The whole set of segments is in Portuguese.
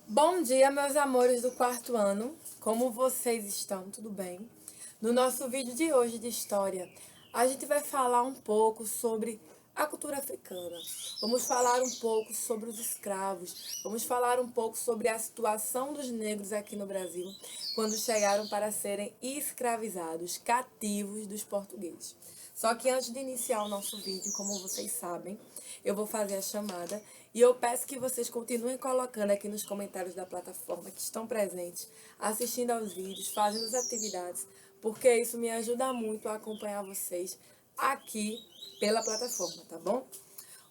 Bom dia, meus amores do quarto ano. Como vocês estão? Tudo bem? No nosso vídeo de hoje de história, a gente vai falar um pouco sobre a cultura africana. Vamos falar um pouco sobre os escravos. Vamos falar um pouco sobre a situação dos negros aqui no Brasil, quando chegaram para serem escravizados, cativos dos portugueses. Só que antes de iniciar o nosso vídeo, como vocês sabem, eu vou fazer a chamada e eu peço que vocês continuem colocando aqui nos comentários da plataforma que estão presentes, assistindo aos vídeos, fazendo as atividades, porque isso me ajuda muito a acompanhar vocês aqui pela plataforma, tá bom?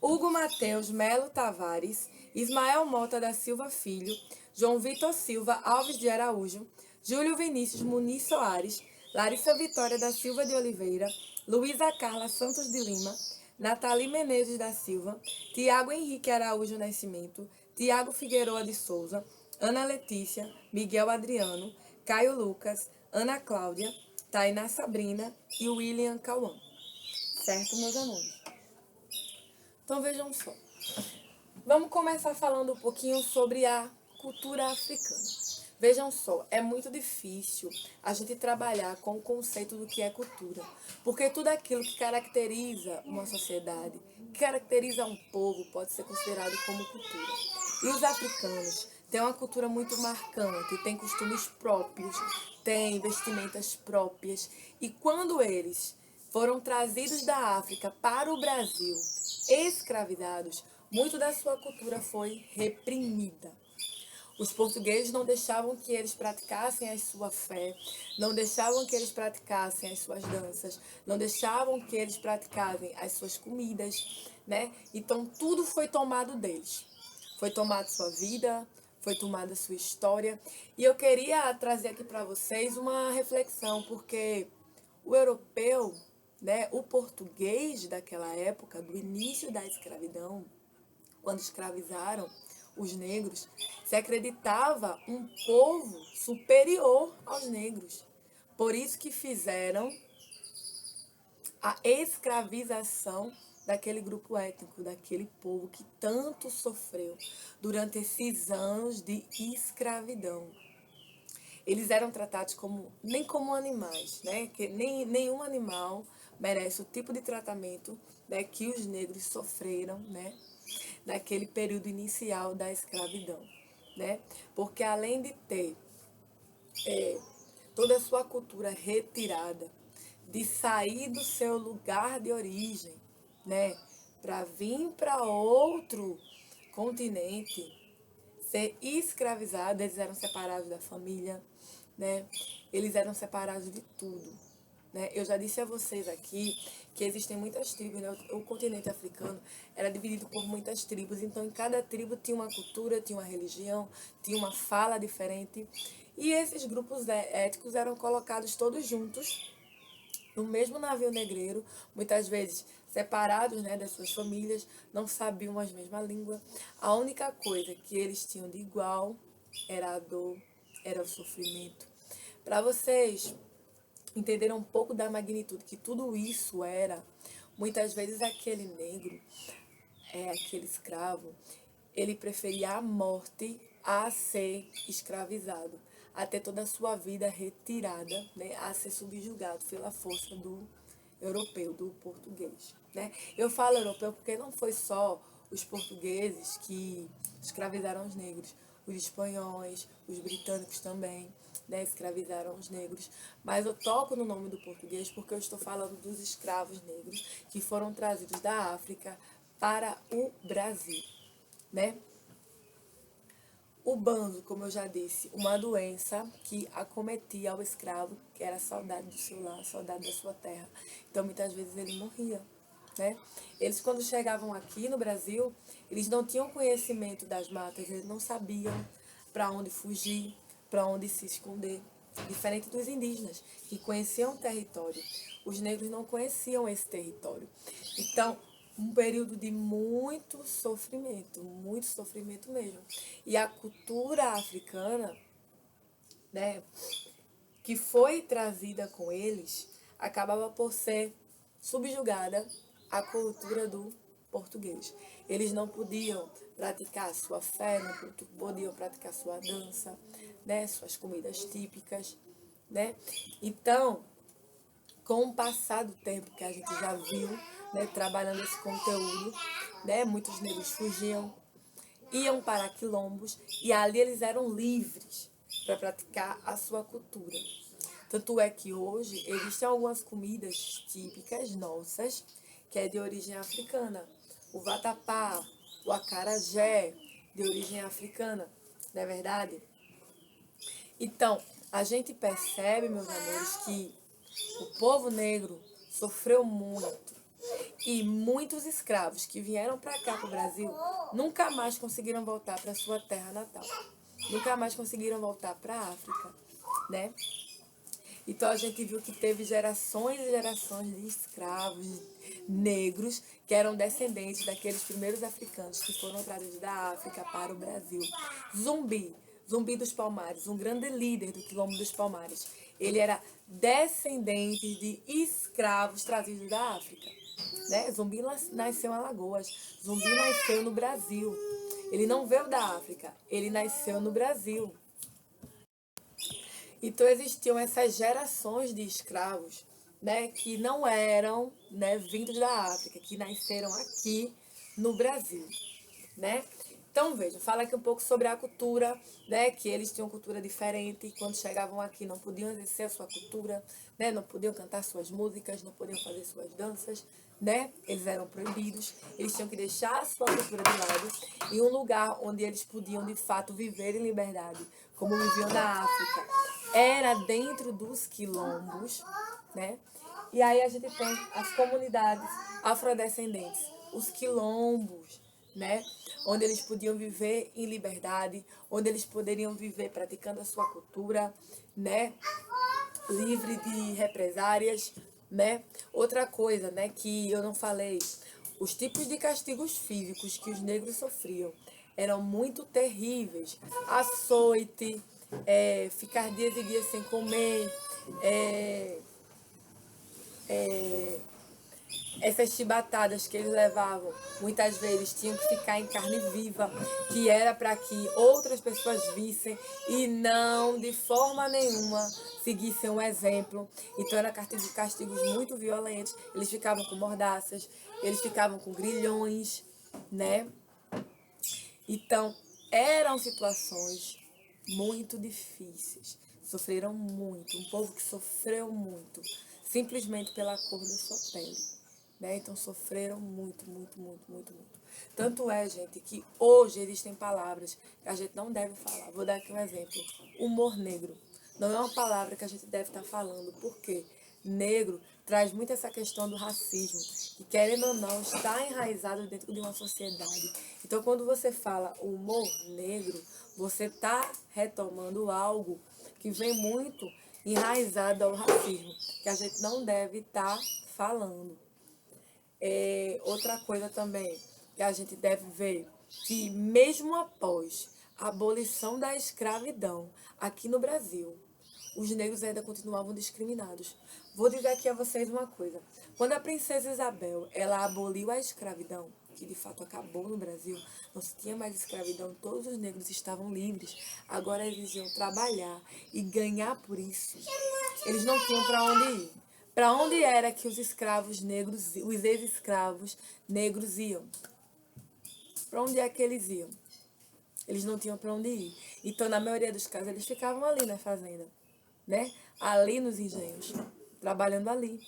Hugo Mateus Melo Tavares, Ismael Mota da Silva Filho, João Vitor Silva Alves de Araújo, Júlio Vinícius Muniz Soares, Larissa Vitória da Silva de Oliveira, Luísa Carla Santos de Lima, Nathalie Menezes da Silva, Tiago Henrique Araújo Nascimento, Tiago Figueroa de Souza, Ana Letícia, Miguel Adriano, Caio Lucas, Ana Cláudia, Tainá Sabrina e William Cauã. Certo, meus amores? Então vejam só. Vamos começar falando um pouquinho sobre a cultura africana. Vejam só, é muito difícil a gente trabalhar com o conceito do que é cultura, porque tudo aquilo que caracteriza uma sociedade, que caracteriza um povo, pode ser considerado como cultura. E os africanos têm uma cultura muito marcante, têm costumes próprios, têm vestimentas próprias, e quando eles foram trazidos da África para o Brasil, escravizados, muito da sua cultura foi reprimida. Os portugueses não deixavam que eles praticassem a sua fé, não deixavam que eles praticassem as suas danças, não deixavam que eles praticassem as suas comidas, né? Então tudo foi tomado deles. Foi tomado sua vida, foi tomada sua história. E eu queria trazer aqui para vocês uma reflexão, porque o europeu, né, o português daquela época, do início da escravidão, quando escravizaram os negros, se acreditava um povo superior aos negros. Por isso que fizeram a escravização daquele grupo étnico, daquele povo que tanto sofreu durante esses anos de escravidão. Eles eram tratados como nem como animais, né? Que nenhum animal merece o tipo de tratamento, né, que os negros sofreram, né, naquele período inicial da escravidão, né? Porque além de ter toda a sua cultura retirada, de sair do seu lugar de origem, né, para vir para outro continente, ser escravizados, eles eram separados da família, né? Eles eram separados de tudo, né? Eu já disse a vocês aqui que existem muitas tribos, né? O continente africano era dividido por muitas tribos, então em cada tribo tinha uma cultura, tinha uma religião, tinha uma fala diferente, e esses grupos étnicos eram colocados todos juntos no mesmo navio negreiro, muitas vezes separados, né, das suas famílias, não sabiam a mesma língua. A única coisa que eles tinham de igual era a dor, era o sofrimento. Para vocês entenderem um pouco da magnitude que tudo isso era, muitas vezes aquele negro, aquele escravo, ele preferia a morte a ser escravizado, a ter toda a sua vida retirada, né, a ser subjugado pela força do europeu, do português, né? Eu falo europeu porque não foi só os portugueses que escravizaram os negros, os espanhóis, os britânicos também, né, escravizaram os negros, mas eu toco no nome do português porque eu estou falando dos escravos negros que foram trazidos da África para o Brasil, né? O banzo, como eu já disse, uma doença que acometia ao escravo, que era a saudade do seu lar, a saudade da sua terra. Então, muitas vezes ele morria, né? Eles, quando chegavam aqui no Brasil, eles não tinham conhecimento das matas, eles não sabiam para onde fugir, para onde se esconder. Diferente dos indígenas, que conheciam o território. Os negros não conheciam esse território. Então, um período de muito sofrimento mesmo. E a cultura africana, né, que foi trazida com eles, acabava por ser subjugada à cultura do português. Eles não podiam praticar sua fé, não podiam praticar sua dança, né? Suas comidas típicas, né? Então, com o passar do tempo que a gente já viu, né, trabalhando esse conteúdo, né, muitos negros fugiam, iam para quilombos e ali eles eram livres para praticar a sua cultura. Tanto é que hoje existem algumas comidas típicas nossas que é de origem africana. O vatapá, o acarajé, de origem africana, não é verdade? Então, a gente percebe, meus amores, que o povo negro sofreu muito. E muitos escravos que vieram para cá, para o Brasil, nunca mais conseguiram voltar para sua terra natal. Nunca mais conseguiram voltar para a África, né? Então a gente viu que teve gerações e gerações de escravos negros que eram descendentes daqueles primeiros africanos que foram trazidos da África para o Brasil. Zumbi dos Palmares, um grande líder do Quilombo dos Palmares. Ele era descendente de escravos trazidos da África. Né? Zumbi nasceu em Alagoas. Zumbi nasceu no Brasil. Ele não veio da África, ele nasceu no Brasil. Então existiam essas gerações de escravos, né, que não eram, né, vindos da África, que nasceram aqui no Brasil, né? Então veja, fala aqui um pouco sobre a cultura, né, que eles tinham cultura diferente e quando chegavam aqui não podiam exercer a sua cultura, né, não podiam cantar suas músicas, não podiam fazer suas danças, né? Eles eram proibidos, eles tinham que deixar a sua cultura de lado em um lugar onde eles podiam de fato viver em liberdade, como viviam na África. Era dentro dos quilombos, né? E aí a gente tem as comunidades afrodescendentes, os quilombos, né? Onde eles podiam viver em liberdade, onde eles poderiam viver praticando a sua cultura, né? Livre de represárias, né? Outra coisa, né, que eu não falei, os tipos de castigos físicos que os negros sofriam eram muito terríveis. Açoite, ficar dias e dias sem comer, essas chibatadas que eles levavam, muitas vezes tinham que ficar em carne viva, que era para que outras pessoas vissem e não, de forma nenhuma, seguissem um exemplo. Então, eram castigos muito violentos. Eles ficavam com mordaças, eles ficavam com grilhões, né? Então, eram situações muito difíceis. Sofreram muito, um povo que sofreu muito, simplesmente pela cor da sua pele. Né? Então sofreram muito, muito, muito, muito, muito. Tanto é, gente, que hoje existem palavras que a gente não deve falar. Vou dar aqui um exemplo. Humor negro. Não é uma palavra que a gente deve estar falando, porque negro traz muito essa questão do racismo, que querendo ou não, está enraizado dentro de uma sociedade. Então, quando você fala humor negro, você está retomando algo que vem muito enraizado ao racismo, que a gente não deve estar falando. Outra coisa também que a gente deve ver, que mesmo após a abolição da escravidão aqui no Brasil, os negros ainda continuavam discriminados. Vou dizer aqui a vocês uma coisa. Quando a princesa Isabel, ela aboliu a escravidão, que de fato acabou no Brasil, não se tinha mais escravidão, todos os negros estavam livres. Agora eles iam trabalhar e ganhar por isso. Eles não tinham para onde ir. Para onde era que os escravos negros, os ex-escravos negros iam? Para onde é que eles iam? Eles não tinham para onde ir. Então, na maioria dos casos, eles ficavam ali na fazenda, né? Ali nos engenhos, trabalhando ali.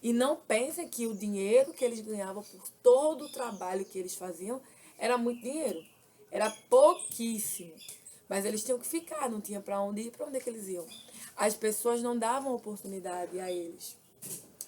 E não pensem que o dinheiro que eles ganhavam por todo o trabalho que eles faziam era muito dinheiro. Era pouquíssimo. Mas eles tinham que ficar, não tinha para onde ir, para onde é que eles iam? As pessoas não davam oportunidade a eles.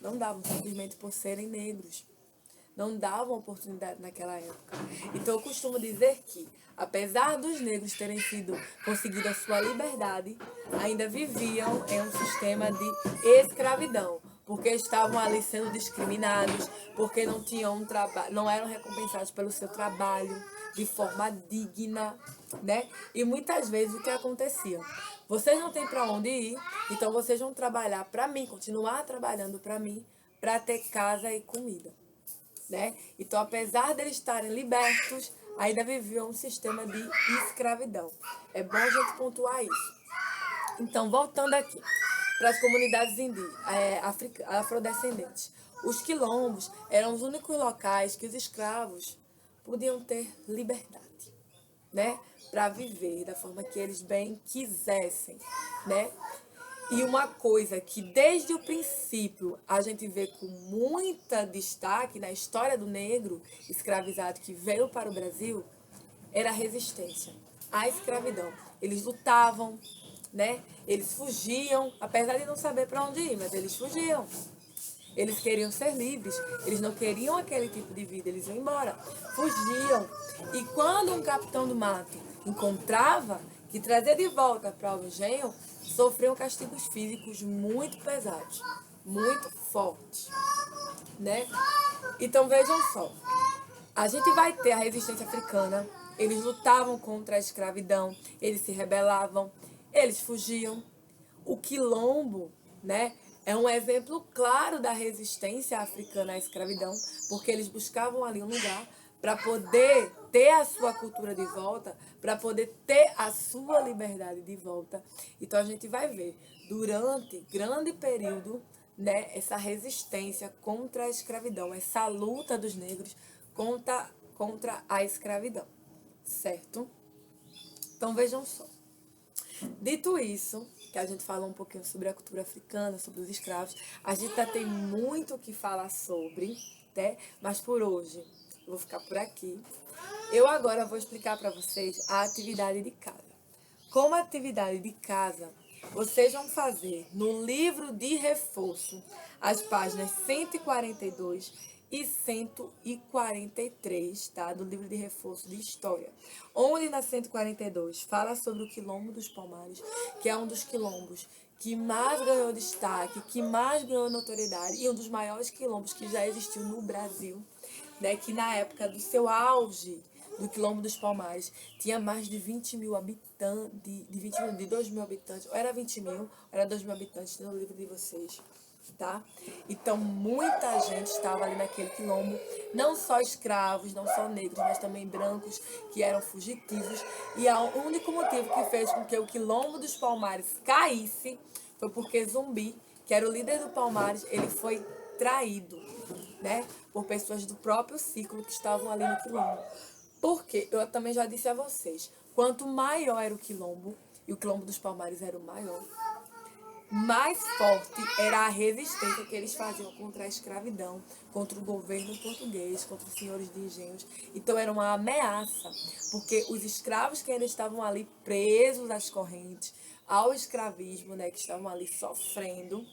Não davam, simplesmente por serem negros. Não davam oportunidade naquela época. Então eu costumo dizer que, apesar dos negros terem conseguido a sua liberdade, ainda viviam em um sistema de escravidão, porque estavam ali sendo discriminados, porque não tinham um trabalho, não eram recompensados pelo seu trabalho de forma digna, né? E muitas vezes o que acontecia? Vocês não têm para onde ir, então vocês vão trabalhar para mim, continuar trabalhando para mim, para ter casa e comida. né? Então, apesar deles estarem libertos, ainda viviam um sistema de escravidão. É bom a gente pontuar isso. Então, voltando aqui para as comunidades afrodescendentes. Os quilombos eram os únicos locais que os escravos podiam ter liberdade, né? Para viver da forma que eles bem quisessem, né? E uma coisa que desde o princípio a gente vê com muita destaque na história do negro escravizado que veio para o Brasil era a resistência à escravidão. Eles lutavam, né? Eles fugiam, apesar de não saber para onde ir, mas eles fugiam. Eles queriam ser livres, eles não queriam aquele tipo de vida, eles iam embora, fugiam. E quando um capitão do mato encontrava, que trazia de volta para o engenho, sofriam castigos físicos muito pesados, muito fortes, né? Então vejam só, a gente vai ter a resistência africana, eles lutavam contra a escravidão, eles se rebelavam, eles fugiam. O quilombo, né, é um exemplo claro da resistência africana à escravidão, porque eles buscavam ali um lugar para poder ter a sua cultura de volta, para poder ter a sua liberdade de volta. Então a gente vai ver, durante grande período, né, essa resistência contra a escravidão, essa luta dos negros contra a escravidão, certo? Então vejam só. Dito isso, que a gente falou um pouquinho sobre a cultura africana, sobre os escravos, a gente ainda tem muito o que falar sobre, né? Mas por hoje eu vou ficar por aqui. Eu agora vou explicar para vocês a atividade de casa. Como atividade de casa, vocês vão fazer no livro de reforço as páginas 142 e 143, tá? Do livro de reforço de história. Onde na 142 fala sobre o Quilombo dos Palmares, que é um dos quilombos que mais ganhou destaque, que mais ganhou notoriedade e um dos maiores quilombos que já existiu no Brasil, né? Que na época do seu auge do Quilombo dos Palmares tinha mais de 20 mil habitantes, de 2 mil habitantes, ou era 20 mil, ou era 2 mil habitantes, no livro de vocês, tá? Então muita gente estava ali naquele quilombo, não só escravos, não só negros, mas também brancos que eram fugitivos, e o único motivo que fez com que o Quilombo dos Palmares caísse foi porque Zumbi, que era o líder do Palmares, ele foi traído, né, por pessoas do próprio ciclo que estavam ali no quilombo. Porque eu também já disse a vocês, quanto maior era o quilombo, e o Quilombo dos Palmares era o maior, mais forte era a resistência que eles faziam contra a escravidão, contra o governo português, contra os senhores de engenhos. Então era uma ameaça, porque os escravos que ainda estavam ali presos às correntes, ao escravismo, né, que estavam ali sofrendo,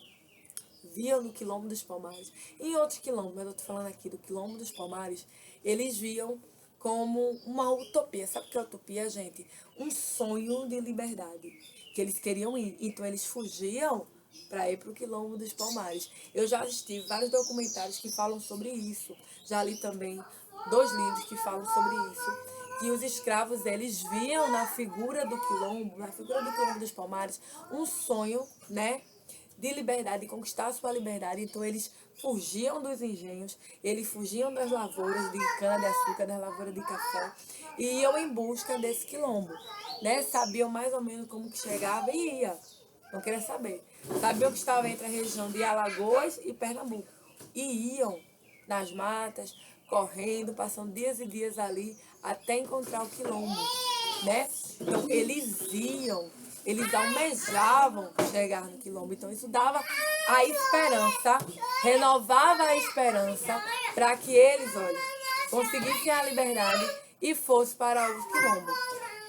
viam no Quilombo dos Palmares, e em outros quilombos, mas eu tô falando aqui do Quilombo dos Palmares, eles viam como uma utopia. Sabe o que é utopia, gente? Um sonho de liberdade, que eles queriam ir. Então eles fugiam para ir para o Quilombo dos Palmares. Eu já assisti vários documentários que falam sobre isso. Já li também 2 livros que falam sobre isso. Que os escravos, eles viam na figura do Quilombo, na figura do Quilombo dos Palmares, um sonho, né, de liberdade, de conquistar a sua liberdade. Então eles fugiam dos engenhos, eles fugiam das lavouras de cana-de-açúcar, das lavouras de café, e iam em busca desse quilombo, né? Sabiam mais ou menos como que chegava e ia, não queria saber. Sabiam que estava entre a região de Alagoas e Pernambuco, e iam nas matas, correndo, passando dias e dias ali, até encontrar o quilombo, né? Então eles iam, eles almejavam chegar no quilombo. Então isso dava a esperança, renovava a esperança para que eles, olha, conseguissem a liberdade e fossem para o quilombo.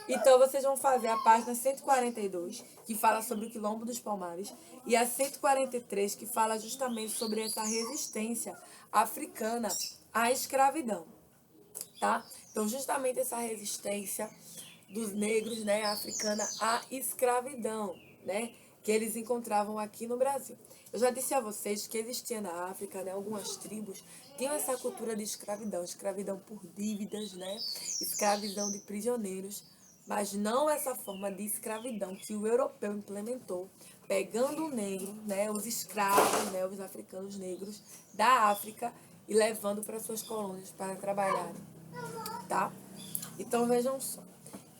Então vocês vão fazer a página 142, que fala sobre o Quilombo dos Palmares, e a 143, que fala justamente sobre essa resistência africana à escravidão, tá? Então justamente essa resistência dos negros, né, africana à escravidão, né, que eles encontravam aqui no Brasil. Eu já disse a vocês que existia na África, né, algumas tribos tinham essa cultura de escravidão, escravidão por dívidas, né, escravidão de prisioneiros, mas não essa forma de escravidão que o europeu implementou, pegando o negro, né, os escravos, né, os africanos negros da África e levando para suas colônias para trabalharem, tá? Então vejam só.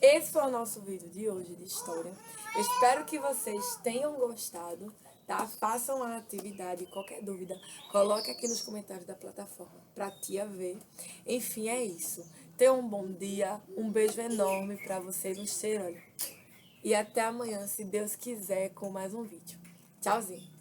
Esse foi o nosso vídeo de hoje de história. Eu espero que vocês tenham gostado, tá? Façam a atividade, qualquer dúvida, coloque aqui nos comentários da plataforma pra tia ver. Enfim, é isso. Tenham um bom dia, um beijo enorme pra vocês, um cheiro, olha. E até amanhã, se Deus quiser, com mais um vídeo. Tchauzinho!